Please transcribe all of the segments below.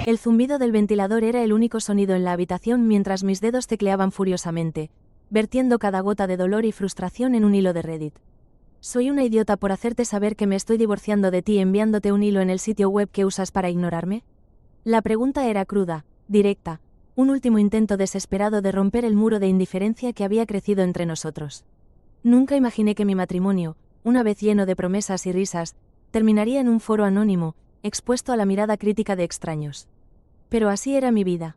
El zumbido del ventilador era el único sonido en la habitación mientras mis dedos tecleaban furiosamente, vertiendo cada gota de dolor y frustración en un hilo de Reddit. Soy una idiota por hacerte saber que me estoy divorciando de ti enviándote un hilo en el sitio web que usas para ignorarme. La pregunta era cruda, directa, un último intento desesperado de romper el muro de indiferencia que había crecido entre nosotros. Nunca imaginé que mi matrimonio, una vez lleno de promesas y risas, terminaría en un foro anónimo, expuesto a la mirada crítica de extraños. Pero así era mi vida.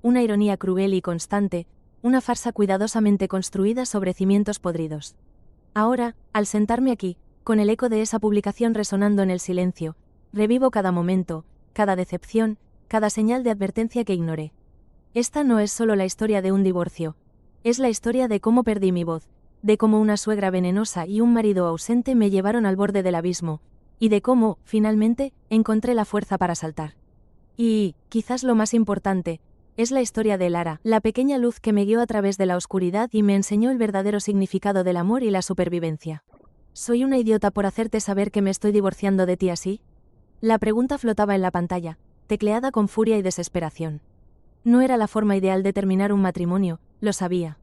Una ironía cruel y constante, una farsa cuidadosamente construida sobre cimientos podridos. Ahora, al sentarme aquí, con el eco de esa publicación resonando en el silencio, revivo cada momento, cada decepción, cada señal de advertencia que ignoré. Esta no es solo la historia de un divorcio, es la historia de cómo perdí mi voz, de cómo una suegra venenosa y un marido ausente me llevaron al borde del abismo, y de cómo, finalmente, encontré la fuerza para saltar. Y, quizás lo más importante, es la historia de Lara, la pequeña luz que me guió a través de la oscuridad y me enseñó el verdadero significado del amor y la supervivencia. ¿Soy una idiota por hacerte saber que me estoy divorciando de ti así? La pregunta flotaba en la pantalla, tecleada con furia y desesperación. No era la forma ideal de terminar un matrimonio, lo sabía.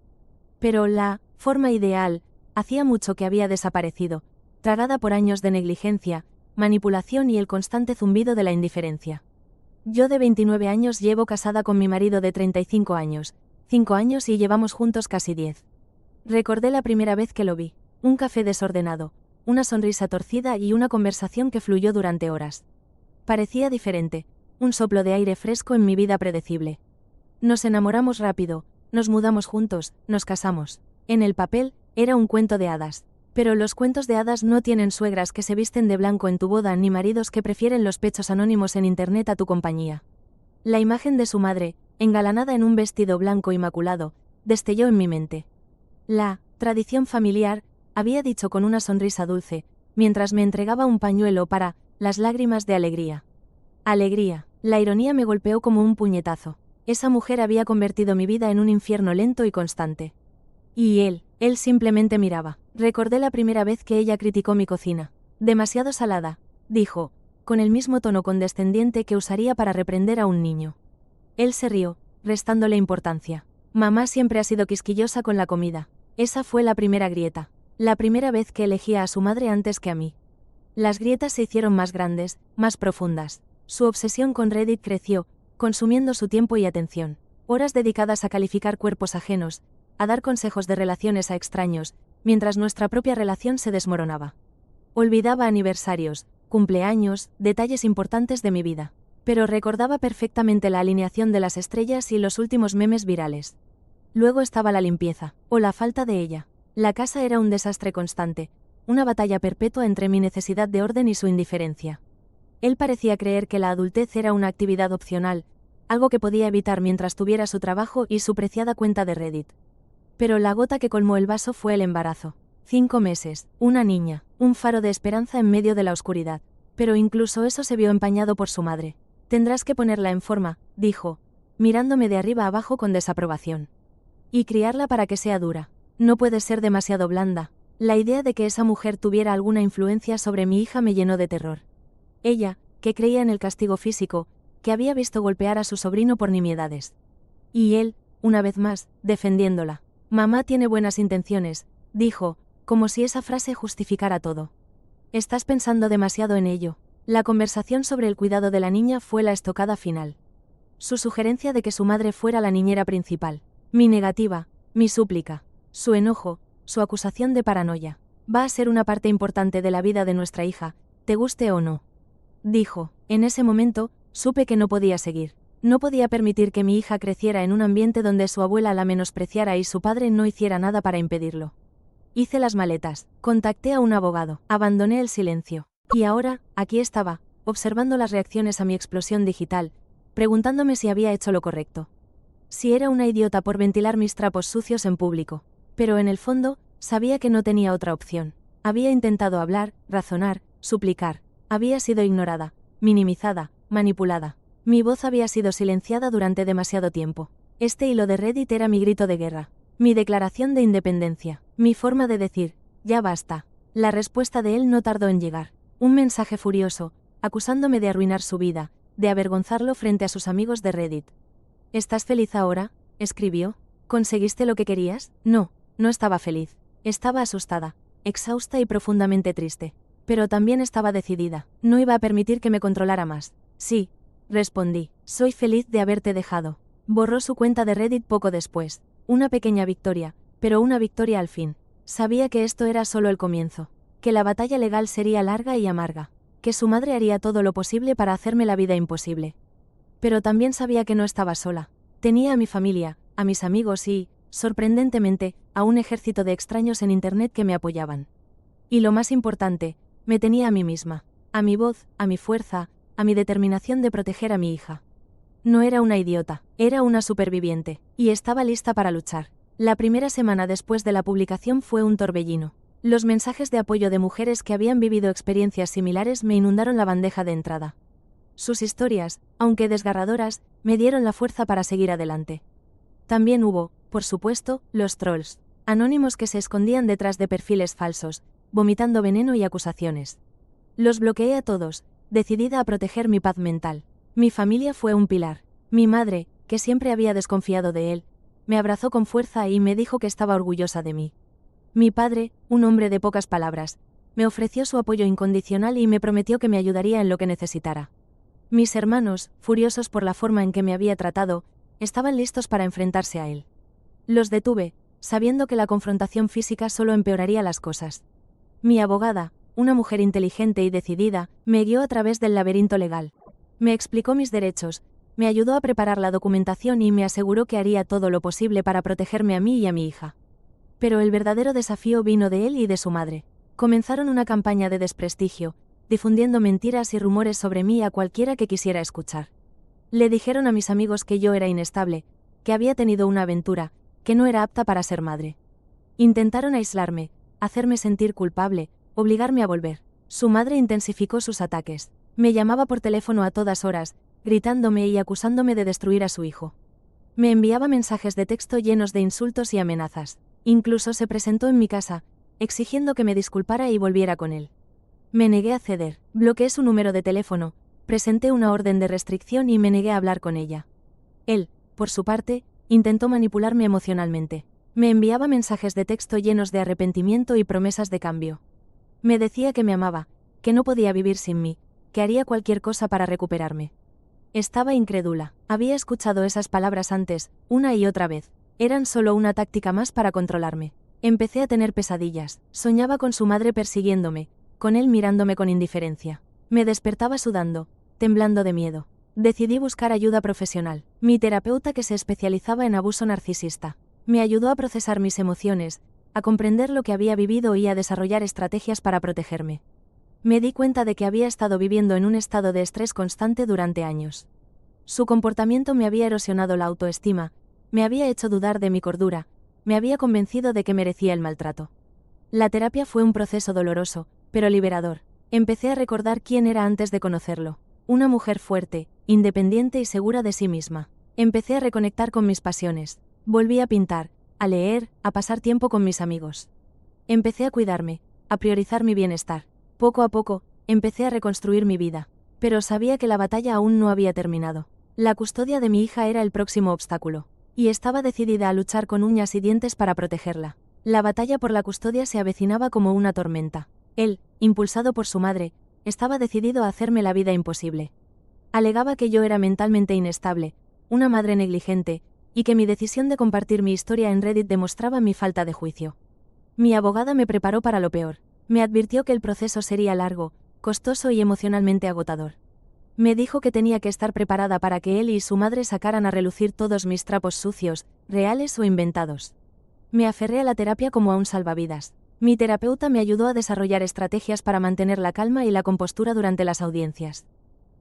Pero la forma ideal hacía mucho que había desaparecido, tragada por años de negligencia, manipulación y el constante zumbido de la indiferencia. Yo de 29 años llevo casada con mi marido de 35 años, 5 años y llevamos juntos casi 10. Recordé la primera vez que lo vi, un café desordenado, una sonrisa torcida y una conversación que fluyó durante horas. Parecía diferente, un soplo de aire fresco en mi vida predecible. Nos enamoramos rápido, nos mudamos juntos, nos casamos. En el papel, era un cuento de hadas. Pero los cuentos de hadas no tienen suegras que se visten de blanco en tu boda ni maridos que prefieren los pechos anónimos en internet a tu compañía. La imagen de su madre, engalanada en un vestido blanco inmaculado, destelló en mi mente. La tradición familiar, había dicho con una sonrisa dulce, mientras me entregaba un pañuelo para las lágrimas de alegría. Alegría. La ironía me golpeó como un puñetazo. Esa mujer había convertido mi vida en un infierno lento y constante. Y él simplemente miraba. Recordé la primera vez que ella criticó mi cocina. Demasiado salada, dijo, con el mismo tono condescendiente que usaría para reprender a un niño. Él se rió, restándole importancia. Mamá siempre ha sido quisquillosa con la comida. Esa fue la primera grieta. La primera vez que elegía a su madre antes que a mí. Las grietas se hicieron más grandes, más profundas. Su obsesión con Reddit creció, consumiendo su tiempo y atención. Horas dedicadas a calificar cuerpos ajenos, a dar consejos de relaciones a extraños, mientras nuestra propia relación se desmoronaba. Olvidaba aniversarios, cumpleaños, detalles importantes de mi vida. Pero recordaba perfectamente la alineación de las estrellas y los últimos memes virales. Luego estaba la limpieza, o la falta de ella. La casa era un desastre constante, una batalla perpetua entre mi necesidad de orden y su indiferencia. Él parecía creer que la adultez era una actividad opcional, algo que podía evitar mientras tuviera su trabajo y su preciada cuenta de Reddit. Pero la gota que colmó el vaso fue el embarazo. 5 meses, una niña, un faro de esperanza en medio de la oscuridad. Pero incluso eso se vio empañado por su madre. Tendrás que ponerla en forma, dijo, mirándome de arriba abajo con desaprobación. Y criarla para que sea dura. No puede ser demasiado blanda. La idea de que esa mujer tuviera alguna influencia sobre mi hija me llenó de terror. Ella, que creía en el castigo físico, que había visto golpear a su sobrino por nimiedades. Y él, una vez más, defendiéndola. Mamá tiene buenas intenciones, dijo, como si esa frase justificara todo. Estás pensando demasiado en ello. La conversación sobre el cuidado de la niña fue la estocada final. Su sugerencia de que su madre fuera la niñera principal. Mi negativa, mi súplica, su enojo, su acusación de paranoia. Va a ser una parte importante de la vida de nuestra hija, te guste o no. Dijo. En ese momento, supe que no podía seguir. No podía permitir que mi hija creciera en un ambiente donde su abuela la menospreciara y su padre no hiciera nada para impedirlo. Hice las maletas, contacté a un abogado, abandoné el silencio. Y ahora, aquí estaba, observando las reacciones a mi explosión digital, preguntándome si había hecho lo correcto. Si era una idiota por ventilar mis trapos sucios en público. Pero en el fondo, sabía que no tenía otra opción. Había intentado hablar, razonar, suplicar. Había sido ignorada, minimizada, manipulada. Mi voz había sido silenciada durante demasiado tiempo. Este hilo de Reddit era mi grito de guerra, mi declaración de independencia, mi forma de decir, ya basta. La respuesta de él no tardó en llegar. Un mensaje furioso, acusándome de arruinar su vida, de avergonzarlo frente a sus amigos de Reddit. ¿Estás feliz ahora?, escribió. ¿Conseguiste lo que querías? No, no estaba feliz. Estaba asustada, exhausta y profundamente triste. Pero también estaba decidida. No iba a permitir que me controlara más. Sí, respondí. Soy feliz de haberte dejado. Borró su cuenta de Reddit poco después. Una pequeña victoria, pero una victoria al fin. Sabía que esto era solo el comienzo. Que la batalla legal sería larga y amarga. Que su madre haría todo lo posible para hacerme la vida imposible. Pero también sabía que no estaba sola. Tenía a mi familia, a mis amigos y, sorprendentemente, a un ejército de extraños en Internet que me apoyaban. Y lo más importante, me tenía a mí misma, a mi voz, a mi fuerza, a mi determinación de proteger a mi hija. No era una idiota, era una superviviente, y estaba lista para luchar. La primera semana después de la publicación fue un torbellino. Los mensajes de apoyo de mujeres que habían vivido experiencias similares me inundaron la bandeja de entrada. Sus historias, aunque desgarradoras, me dieron la fuerza para seguir adelante. También hubo, por supuesto, los trolls, anónimos que se escondían detrás de perfiles falsos, vomitando veneno y acusaciones. Los bloqueé a todos, decidida a proteger mi paz mental. Mi familia fue un pilar. Mi madre, que siempre había desconfiado de él, me abrazó con fuerza y me dijo que estaba orgullosa de mí. Mi padre, un hombre de pocas palabras, me ofreció su apoyo incondicional y me prometió que me ayudaría en lo que necesitara. Mis hermanos, furiosos por la forma en que me había tratado, estaban listos para enfrentarse a él. Los detuve, sabiendo que la confrontación física solo empeoraría las cosas. Mi abogada, una mujer inteligente y decidida, me guió a través del laberinto legal. Me explicó mis derechos, me ayudó a preparar la documentación y me aseguró que haría todo lo posible para protegerme a mí y a mi hija. Pero el verdadero desafío vino de él y de su madre. Comenzaron una campaña de desprestigio, difundiendo mentiras y rumores sobre mí a cualquiera que quisiera escuchar. Le dijeron a mis amigos que yo era inestable, que había tenido una aventura, que no era apta para ser madre. Intentaron aislarme, hacerme sentir culpable, obligarme a volver. Su madre intensificó sus ataques. Me llamaba por teléfono a todas horas, gritándome y acusándome de destruir a su hijo. Me enviaba mensajes de texto llenos de insultos y amenazas. Incluso se presentó en mi casa, exigiendo que me disculpara y volviera con él. Me negué a ceder, bloqueé su número de teléfono, presenté una orden de restricción y me negué a hablar con ella. Él, por su parte, intentó manipularme emocionalmente. Me enviaba mensajes de texto llenos de arrepentimiento y promesas de cambio. Me decía que me amaba, que no podía vivir sin mí, que haría cualquier cosa para recuperarme. Estaba incrédula. Había escuchado esas palabras antes, una y otra vez. Eran solo una táctica más para controlarme. Empecé a tener pesadillas. Soñaba con su madre persiguiéndome, con él mirándome con indiferencia. Me despertaba sudando, temblando de miedo. Decidí buscar ayuda profesional. Mi terapeuta, que se especializaba en abuso narcisista, me ayudó a procesar mis emociones, a comprender lo que había vivido y a desarrollar estrategias para protegerme. Me di cuenta de que había estado viviendo en un estado de estrés constante durante años. Su comportamiento me había erosionado la autoestima, me había hecho dudar de mi cordura, me había convencido de que merecía el maltrato. La terapia fue un proceso doloroso, pero liberador. Empecé a recordar quién era antes de conocerlo. Una mujer fuerte, independiente y segura de sí misma. Empecé a reconectar con mis pasiones. Volví a pintar, a leer, a pasar tiempo con mis amigos. Empecé a cuidarme, a priorizar mi bienestar. Poco a poco, empecé a reconstruir mi vida. Pero sabía que la batalla aún no había terminado. La custodia de mi hija era el próximo obstáculo. Y estaba decidida a luchar con uñas y dientes para protegerla. La batalla por la custodia se avecinaba como una tormenta. Él, impulsado por su madre, estaba decidido a hacerme la vida imposible. Alegaba que yo era mentalmente inestable, una madre negligente, y que mi decisión de compartir mi historia en Reddit demostraba mi falta de juicio. Mi abogada me preparó para lo peor. Me advirtió que el proceso sería largo, costoso y emocionalmente agotador. Me dijo que tenía que estar preparada para que él y su madre sacaran a relucir todos mis trapos sucios, reales o inventados. Me aferré a la terapia como a un salvavidas. Mi terapeuta me ayudó a desarrollar estrategias para mantener la calma y la compostura durante las audiencias.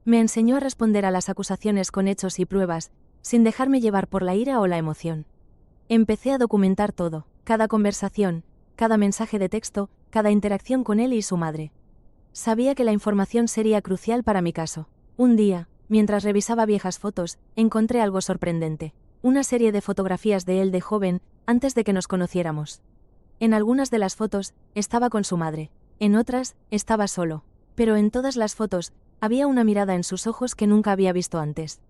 Me enseñó a responder a las acusaciones con hechos y pruebas, sin dejarme llevar por la ira o la emoción. Empecé a documentar todo, cada conversación, cada mensaje de texto, cada interacción con él y su madre. Sabía que la información sería crucial para mi caso. Un día, mientras revisaba viejas fotos, encontré algo sorprendente. Una serie de fotografías de él de joven, antes de que nos conociéramos. En algunas de las fotos, estaba con su madre. En otras, estaba solo. Pero en todas las fotos, había una mirada en sus ojos que nunca había visto antes.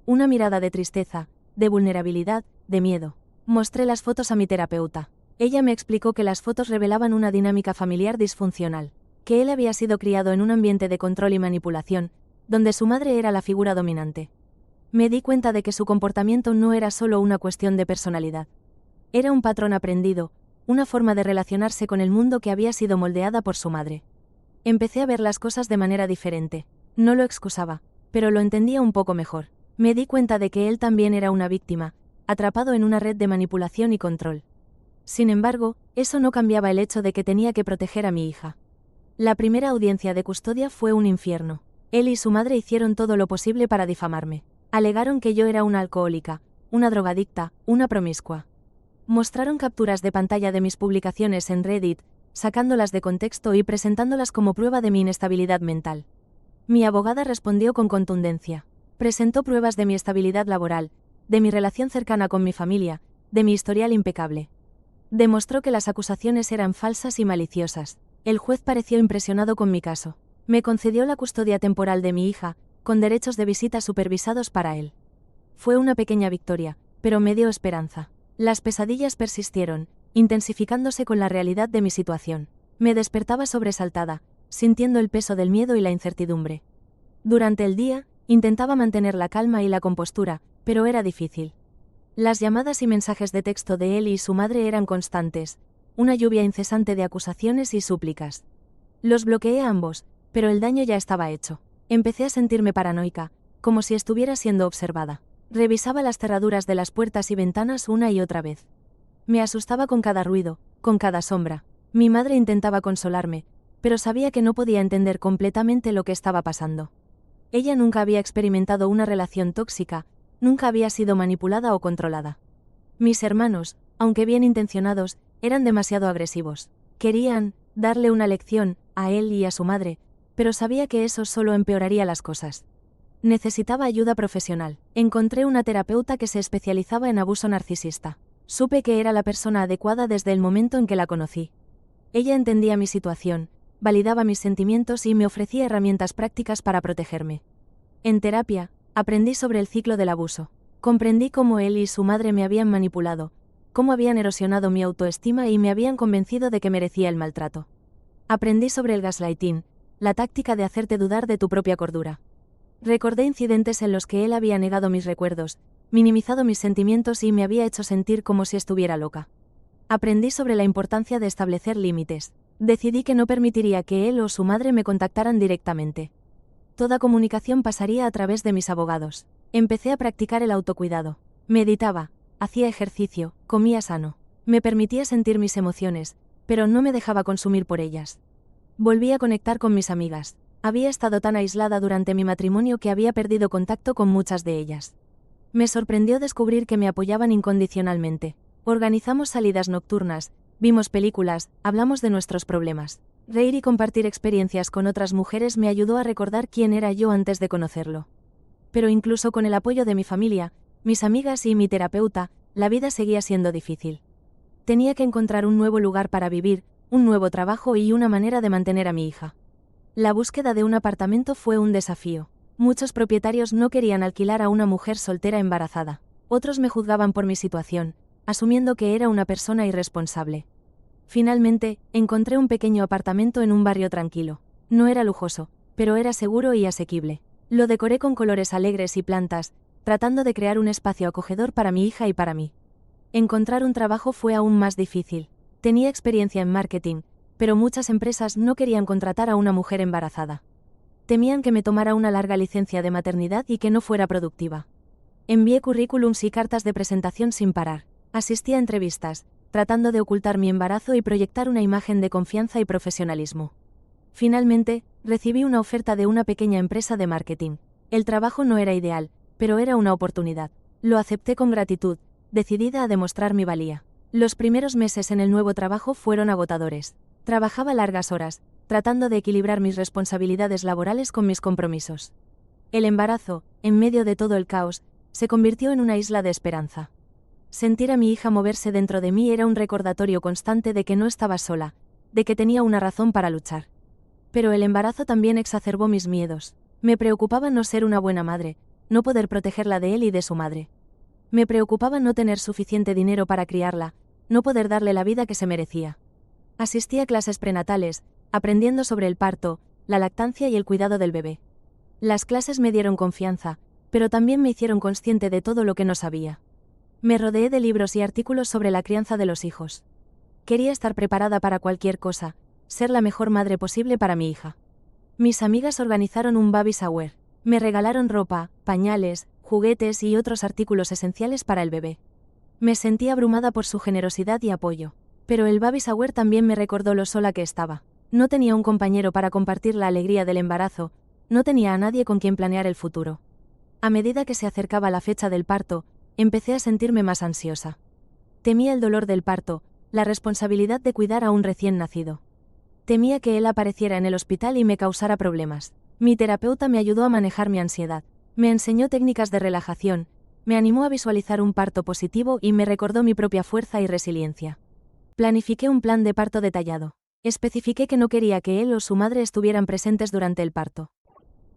Una mirada de tristeza, de vulnerabilidad, de miedo. Mostré las fotos a mi terapeuta. Ella me explicó que las fotos revelaban una dinámica familiar disfuncional, que él había sido criado en un ambiente de control y manipulación, donde su madre era la figura dominante. Me di cuenta de que su comportamiento no era solo una cuestión de personalidad. Era un patrón aprendido, una forma de relacionarse con el mundo que había sido moldeada por su madre. Empecé a ver las cosas de manera diferente. No lo excusaba, pero lo entendía un poco mejor. Me di cuenta de que él también era una víctima, atrapado en una red de manipulación y control. Sin embargo, eso no cambiaba el hecho de que tenía que proteger a mi hija. La primera audiencia de custodia fue un infierno. Él y su madre hicieron todo lo posible para difamarme. Alegaron que yo era una alcohólica, una drogadicta, una promiscua. Mostraron capturas de pantalla de mis publicaciones en Reddit, sacándolas de contexto y presentándolas como prueba de mi inestabilidad mental. Mi abogada respondió con contundencia. Presentó pruebas de mi estabilidad laboral, de mi relación cercana con mi familia, de mi historial impecable. Demostró que las acusaciones eran falsas y maliciosas. El juez pareció impresionado con mi caso. Me concedió la custodia temporal de mi hija, con derechos de visita supervisados para él. Fue una pequeña victoria, pero me dio esperanza. Las pesadillas persistieron, intensificándose con la realidad de mi situación. Me despertaba sobresaltada, sintiendo el peso del miedo y la incertidumbre. Durante el día, intentaba mantener la calma y la compostura, pero era difícil. Las llamadas y mensajes de texto de él y su madre eran constantes, una lluvia incesante de acusaciones y súplicas. Los bloqueé a ambos, pero el daño ya estaba hecho. Empecé a sentirme paranoica, como si estuviera siendo observada. Revisaba las cerraduras de las puertas y ventanas una y otra vez. Me asustaba con cada ruido, con cada sombra. Mi madre intentaba consolarme, pero sabía que no podía entender completamente lo que estaba pasando. Ella nunca había experimentado una relación tóxica, nunca había sido manipulada o controlada. Mis hermanos, aunque bien intencionados, eran demasiado agresivos. Querían darle una lección a él y a su madre, pero sabía que eso solo empeoraría las cosas. Necesitaba ayuda profesional. Encontré una terapeuta que se especializaba en abuso narcisista. Supe que era la persona adecuada desde el momento en que la conocí. Ella entendía mi situación, validaba mis sentimientos y me ofrecía herramientas prácticas para protegerme. En terapia, aprendí sobre el ciclo del abuso. Comprendí cómo él y su madre me habían manipulado, cómo habían erosionado mi autoestima y me habían convencido de que merecía el maltrato. Aprendí sobre el gaslighting, la táctica de hacerte dudar de tu propia cordura. Recordé incidentes en los que él había negado mis recuerdos, minimizado mis sentimientos y me había hecho sentir como si estuviera loca. Aprendí sobre la importancia de establecer límites. Decidí que no permitiría que él o su madre me contactaran directamente. Toda comunicación pasaría a través de mis abogados. Empecé a practicar el autocuidado. Meditaba, hacía ejercicio, comía sano. Me permitía sentir mis emociones, pero no me dejaba consumir por ellas. Volví a conectar con mis amigas. Había estado tan aislada durante mi matrimonio que había perdido contacto con muchas de ellas. Me sorprendió descubrir que me apoyaban incondicionalmente. Organizamos salidas nocturnas, vimos películas, hablamos de nuestros problemas. Reír y compartir experiencias con otras mujeres me ayudó a recordar quién era yo antes de conocerlo. Pero incluso con el apoyo de mi familia, mis amigas y mi terapeuta, la vida seguía siendo difícil. Tenía que encontrar un nuevo lugar para vivir, un nuevo trabajo y una manera de mantener a mi hija. La búsqueda de un apartamento fue un desafío. Muchos propietarios no querían alquilar a una mujer soltera embarazada. Otros me juzgaban por mi situación, asumiendo que era una persona irresponsable. Finalmente, encontré un pequeño apartamento en un barrio tranquilo. No era lujoso, pero era seguro y asequible. Lo decoré con colores alegres y plantas, tratando de crear un espacio acogedor para mi hija y para mí. Encontrar un trabajo fue aún más difícil. Tenía experiencia en marketing, pero muchas empresas no querían contratar a una mujer embarazada. Temían que me tomara una larga licencia de maternidad y que no fuera productiva. Envié currículums y cartas de presentación sin parar. Asistí a entrevistas, tratando de ocultar mi embarazo y proyectar una imagen de confianza y profesionalismo. Finalmente, recibí una oferta de una pequeña empresa de marketing. El trabajo no era ideal, pero era una oportunidad. Lo acepté con gratitud, decidida a demostrar mi valía. Los primeros meses en el nuevo trabajo fueron agotadores. Trabajaba largas horas, tratando de equilibrar mis responsabilidades laborales con mis compromisos. El embarazo, en medio de todo el caos, se convirtió en una isla de esperanza. Sentir a mi hija moverse dentro de mí era un recordatorio constante de que no estaba sola, de que tenía una razón para luchar. Pero el embarazo también exacerbó mis miedos. Me preocupaba no ser una buena madre, no poder protegerla de él y de su madre. Me preocupaba no tener suficiente dinero para criarla, no poder darle la vida que se merecía. Asistí a clases prenatales, aprendiendo sobre el parto, la lactancia y el cuidado del bebé. Las clases me dieron confianza, pero también me hicieron consciente de todo lo que no sabía. Me rodeé de libros y artículos sobre la crianza de los hijos. Quería estar preparada para cualquier cosa, ser la mejor madre posible para mi hija. Mis amigas organizaron un baby shower. Me regalaron ropa, pañales, juguetes y otros artículos esenciales para el bebé. Me sentí abrumada por su generosidad y apoyo. Pero el baby shower también me recordó lo sola que estaba. No tenía un compañero para compartir la alegría del embarazo, no tenía a nadie con quien planear el futuro. A medida que se acercaba la fecha del parto, empecé a sentirme más ansiosa. Temía el dolor del parto, la responsabilidad de cuidar a un recién nacido. Temía que él apareciera en el hospital y me causara problemas. Mi terapeuta me ayudó a manejar mi ansiedad. Me enseñó técnicas de relajación, me animó a visualizar un parto positivo y me recordó mi propia fuerza y resiliencia. Planifiqué un plan de parto detallado. Especifiqué que no quería que él o su madre estuvieran presentes durante el parto.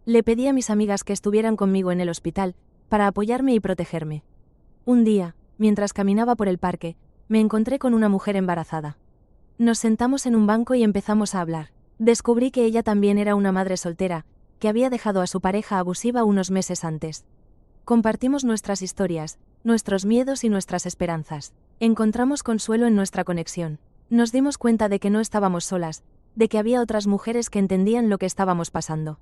Le pedí a mis amigas que estuvieran conmigo en el hospital, para apoyarme y protegerme. Un día, mientras caminaba por el parque, me encontré con una mujer embarazada. Nos sentamos en un banco y empezamos a hablar. Descubrí que ella también era una madre soltera, que había dejado a su pareja abusiva unos meses antes. Compartimos nuestras historias, nuestros miedos y nuestras esperanzas. Encontramos consuelo en nuestra conexión. Nos dimos cuenta de que no estábamos solas, de que había otras mujeres que entendían lo que estábamos pasando.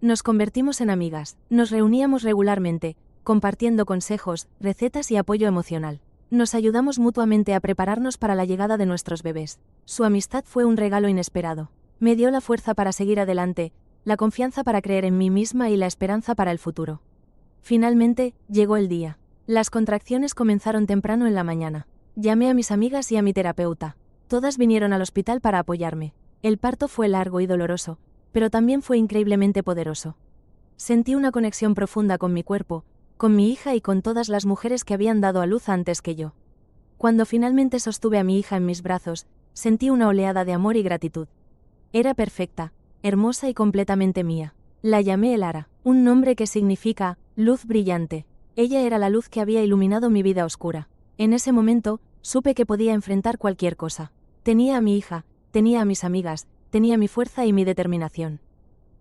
Nos convertimos en amigas, nos reuníamos regularmente, compartiendo consejos, recetas y apoyo emocional. Nos ayudamos mutuamente a prepararnos para la llegada de nuestros bebés. Su amistad fue un regalo inesperado. Me dio la fuerza para seguir adelante, la confianza para creer en mí misma y la esperanza para el futuro. Finalmente, llegó el día. Las contracciones comenzaron temprano en la mañana. Llamé a mis amigas y a mi terapeuta. Todas vinieron al hospital para apoyarme. El parto fue largo y doloroso, pero también fue increíblemente poderoso. Sentí una conexión profunda con mi cuerpo, con mi hija y con todas las mujeres que habían dado a luz antes que yo. Cuando finalmente sostuve a mi hija en mis brazos, sentí una oleada de amor y gratitud. Era perfecta, hermosa y completamente mía. La llamé Elara, un nombre que significa luz brillante. Ella era la luz que había iluminado mi vida oscura. En ese momento, supe que podía enfrentar cualquier cosa. Tenía a mi hija, tenía a mis amigas, tenía mi fuerza y mi determinación.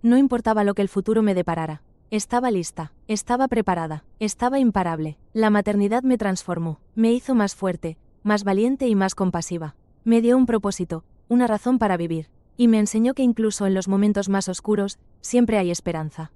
No importaba lo que el futuro me deparara. Estaba lista, estaba preparada, estaba imparable. La maternidad me transformó, me hizo más fuerte, más valiente y más compasiva. Me dio un propósito, una razón para vivir, y me enseñó que incluso en los momentos más oscuros, siempre hay esperanza.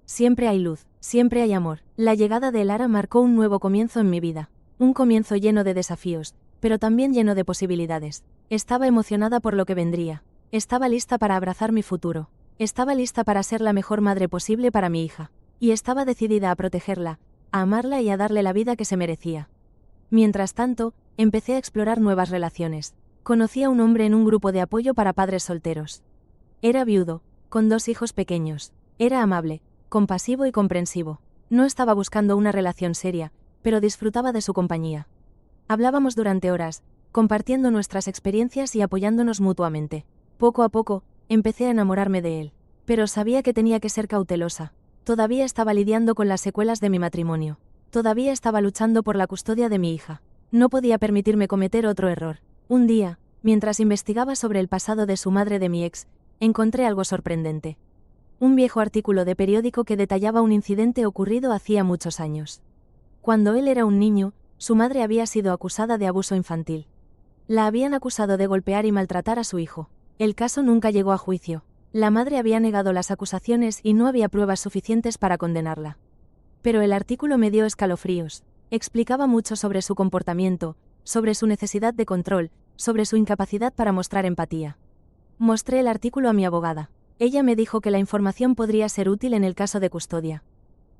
Siempre hay luz, siempre hay amor. La llegada de Elara marcó un nuevo comienzo en mi vida. Un comienzo lleno de desafíos, pero también lleno de posibilidades. Estaba emocionada por lo que vendría. Estaba lista para abrazar mi futuro. Estaba lista para ser la mejor madre posible para mi hija. Y estaba decidida a protegerla, a amarla y a darle la vida que se merecía. Mientras tanto, empecé a explorar nuevas relaciones. Conocí a un hombre en un grupo de apoyo para padres solteros. Era viudo, con 2 hijos pequeños. Era amable, compasivo y comprensivo. No estaba buscando una relación seria, pero disfrutaba de su compañía. Hablábamos durante horas, compartiendo nuestras experiencias y apoyándonos mutuamente. Poco a poco, empecé a enamorarme de él. Pero sabía que tenía que ser cautelosa. Todavía estaba lidiando con las secuelas de mi matrimonio. Todavía estaba luchando por la custodia de mi hija. No podía permitirme cometer otro error. Un día, mientras investigaba sobre el pasado de su madre de mi ex, encontré algo sorprendente. Un viejo artículo de periódico que detallaba un incidente ocurrido hacía muchos años. Cuando él era un niño, su madre había sido acusada de abuso infantil. La habían acusado de golpear y maltratar a su hijo. El caso nunca llegó a juicio. La madre había negado las acusaciones y no había pruebas suficientes para condenarla. Pero el artículo me dio escalofríos. Explicaba mucho sobre su comportamiento, sobre su necesidad de control, sobre su incapacidad para mostrar empatía. Mostré el artículo a mi abogada. Ella me dijo que la información podría ser útil en el caso de custodia.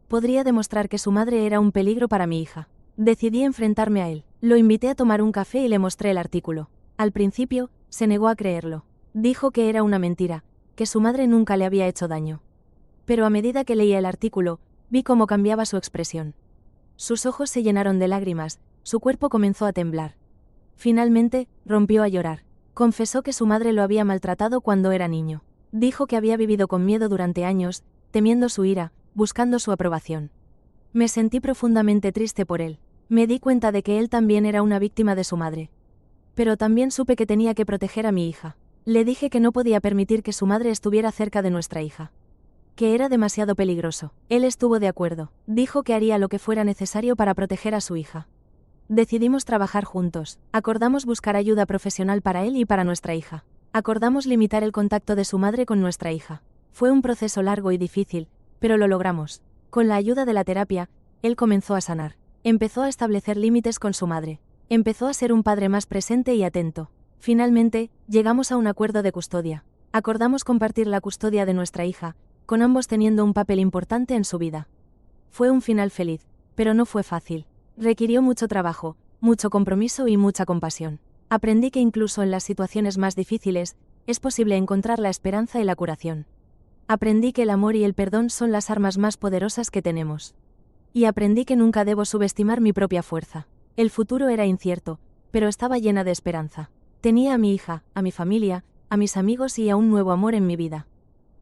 Podría demostrar que su madre era un peligro para mi hija. Decidí enfrentarme a él. Lo invité a tomar un café y le mostré el artículo. Al principio, se negó a creerlo. Dijo que era una mentira, que su madre nunca le había hecho daño. Pero a medida que leía el artículo, vi cómo cambiaba su expresión. Sus ojos se llenaron de lágrimas, su cuerpo comenzó a temblar. Finalmente, rompió a llorar. Confesó que su madre lo había maltratado cuando era niño. Dijo que había vivido con miedo durante años, temiendo su ira, buscando su aprobación. Me sentí profundamente triste por él. Me di cuenta de que él también era una víctima de su madre. Pero también supe que tenía que proteger a mi hija. Le dije que no podía permitir que su madre estuviera cerca de nuestra hija. Que era demasiado peligroso. Él estuvo de acuerdo. Dijo que haría lo que fuera necesario para proteger a su hija. Decidimos trabajar juntos. Acordamos buscar ayuda profesional para él y para nuestra hija. Acordamos limitar el contacto de su madre con nuestra hija. Fue un proceso largo y difícil, pero lo logramos. Con la ayuda de la terapia, él comenzó a sanar. Empezó a establecer límites con su madre. Empezó a ser un padre más presente y atento. Finalmente, llegamos a un acuerdo de custodia. Acordamos compartir la custodia de nuestra hija, con ambos teniendo un papel importante en su vida. Fue un final feliz, pero no fue fácil. Requirió mucho trabajo, mucho compromiso y mucha compasión. Aprendí que incluso en las situaciones más difíciles, es posible encontrar la esperanza y la curación. Aprendí que el amor y el perdón son las armas más poderosas que tenemos. Y aprendí que nunca debo subestimar mi propia fuerza. El futuro era incierto, pero estaba llena de esperanza. Tenía a mi hija, a mi familia, a mis amigos y a un nuevo amor en mi vida.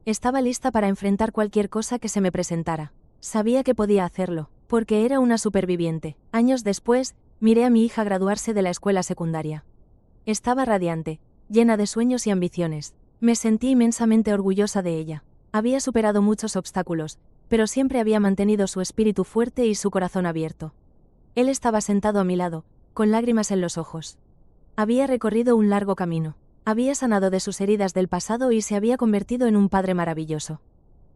Estaba lista para enfrentar cualquier cosa que se me presentara. Sabía que podía hacerlo, porque era una superviviente. Años después, miré a mi hija graduarse de la escuela secundaria. Estaba radiante, llena de sueños y ambiciones. Me sentí inmensamente orgullosa de ella. Había superado muchos obstáculos, pero siempre había mantenido su espíritu fuerte y su corazón abierto. Él estaba sentado a mi lado, con lágrimas en los ojos. Había recorrido un largo camino. Había sanado de sus heridas del pasado y se había convertido en un padre maravilloso.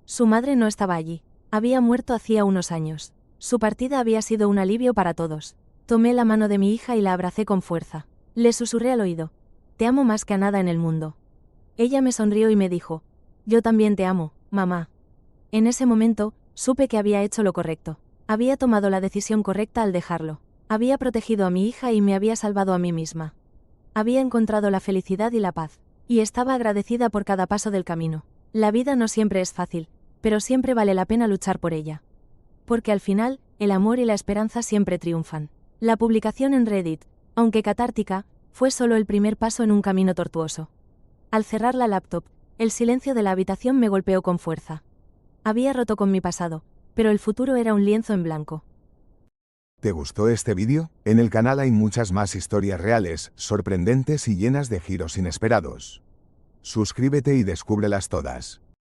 Su madre no estaba allí. Había muerto hacía unos años. Su partida había sido un alivio para todos. Tomé la mano de mi hija y la abracé con fuerza. Le susurré al oído: «Te amo más que a nada en el mundo». Ella me sonrió y me dijo: «Yo también te amo, mamá». En ese momento, supe que había hecho lo correcto. Había tomado la decisión correcta al dejarlo. Había protegido a mi hija y me había salvado a mí misma. Había encontrado la felicidad y la paz. Y estaba agradecida por cada paso del camino. La vida no siempre es fácil, pero siempre vale la pena luchar por ella. Porque al final, el amor y la esperanza siempre triunfan. La publicación en Reddit, aunque catártica, fue solo el primer paso en un camino tortuoso. Al cerrar la laptop, el silencio de la habitación me golpeó con fuerza. Había roto con mi pasado, pero el futuro era un lienzo en blanco. ¿Te gustó este vídeo? En el canal hay muchas más historias reales, sorprendentes y llenas de giros inesperados. Suscríbete y descúbrelas todas.